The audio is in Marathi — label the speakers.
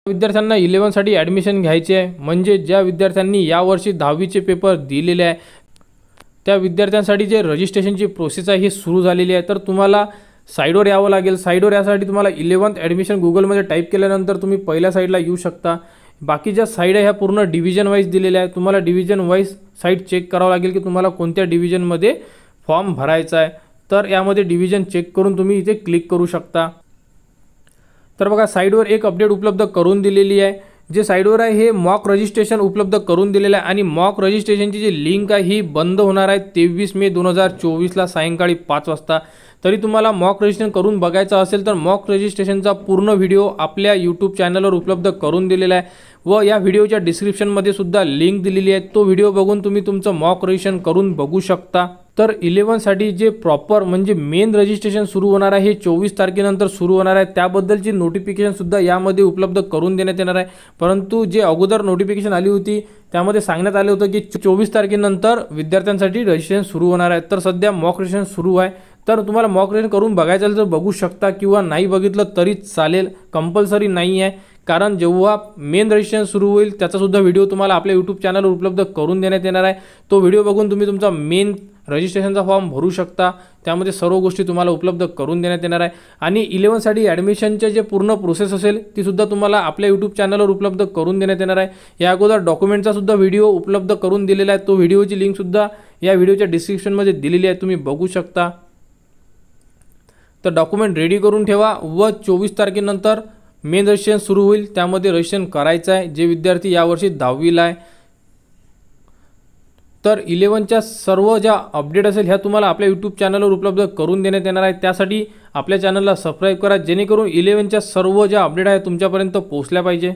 Speaker 1: विद्यार्थ्यांना 11 साठी ॲडमिशन घ्यायचे आहे, म्हणजे ज्या विद्यार्थ्यांनी यावर्षी 10वीचे पेपर दिलेले आहे त्या विद्यार्थ्यांसाठी जे रजिस्ट्रेशनची प्रोसेस आहे ही सुरू झालेली आहे। तर तुम्हाला साईडवर यावं लागेल। साईडवर यासाठी तुम्हाला 11th ॲडमिशन गुगलमध्ये टाईप केल्यानंतर तुम्ही पहिल्या साईडला येऊ शकता। बाकीच्या साईड आहे ह्या पूर्ण डिव्हिजन वाईज दिलेल्या आहे। तुम्हाला डिव्हिजन वाईज साईड चेक करावं लागेल की तुम्हाला कोणत्या डिव्हिजनमध्ये फॉर्म भरायचा आहे। तर यामध्ये डिव्हिजन चेक करून तुम्ही इथे क्लिक करू शकता। तर बघा साईडवर एक अपडेट उपलब्ध करून दिलेली आहे। जे साईडवर आहे हे मॉक रजिस्ट्रेशन उपलब्ध करून दिलेलं आहे आणि मॉक रजिस्ट्रेशनची जी लिंक आहे ही बंद होणार आहे 23 मे 2024ला सायंकाळी 5 वाजता। तरी तुम्हाला मॉक रजिस्ट्रेशन करून बघायचं असेल तर मॉक रजिस्ट्रेशनचा पूर्ण व्हिडिओ आपल्या यूट्यूब चॅनलवर उपलब्ध करून दिलेला आहे व या व्हिडिओच्या डिस्क्रिप्शनमध्ये सुद्धा लिंक दिलेली आहे। तो व्हिडिओ बघून तुम्ही तुमचं मॉक रजिस्ट्रेशन करून बघू शकता। तर 11 साठी जे प्रॉपर म्हणजे मेन रजिस्ट्रेशन सुरू होणार आहे हे 24 तारखेनंतर सुरू होणार आहे। त्याबद्दलची नोटिफिकेशन सुद्धा यामध्ये उपलब्ध करून देण्यात येणार आहे। परंतु जे अगोदर नोटिफिकेशन आली होती त्यामध्ये सांगण्यात आले होतं की 24 तारखेनंतर विद्यार्थ्यांसाठी रजिस्ट्रेशन सुरू होणार आहे। तर सध्या मॉक रजिस्ट्रेशन सुरू आहे। तर तुम्हाला मॉक रजिस्ट्रेशन करून बघायचं असेल तर बघू शकता किंवा नाही बघितलं तरी चालेल, कंपल्सरी नाही आहे। कारण जेव्हा मेन रजिस्ट्रेशन सुरू होईल त्याचा सुद्धा व्हिडिओ तुम्हाला आपल्या यूट्यूब चॅनलवर उपलब्ध करून देण्यात येणार आहे। तो व्हिडिओ बघून तुम्ही तुमचा मेन रजिस्ट्रेशनचा फॉर्म भरू शकता। त्यामध्ये सर्व गोष्टी तुम्हाला उपलब्ध करून देण्यात येणार आहे आणि 11 साठी ॲडमिशनचे जे पूर्ण प्रोसेस असेल ती सुद्धा तुम्हाला आपल्या यूट्यूब चॅनलवर उपलब्ध करून देण्यात येणार आहे। या अगोदर डॉक्युमेंटचा सुद्धा व्हिडिओ उपलब्ध करून दिलेला आहे। तो व्हिडिओची लिंक सुद्धा या व्हिडिओच्या डिस्क्रिप्शनमध्ये दिलेली आहे, तुम्ही बघू शकता। तर डॉक्युमेंट रेडी करून ठेवा व 24 तारखेनंतर मेन रजिस्ट्रेशन सुरू होईल त्यामध्ये रजिस्ट्रेशन करायचं आहे जे विद्यार्थी यावर्षी 10वीला आहे। तर 11च्या सर्व ज्या अपडेट असेल ह्या तुम्हाला आपल्या यूट्यूब चॅनलवर उपलब्ध करून देण्यात येणार आहे। त्यासाठी आपल्या चॅनलला सबस्क्राईब करा जेणेकरून 11च्या सर्व ज्या अपडेट आहेत तुमच्यापर्यंत पोहोचल्या पाहिजे।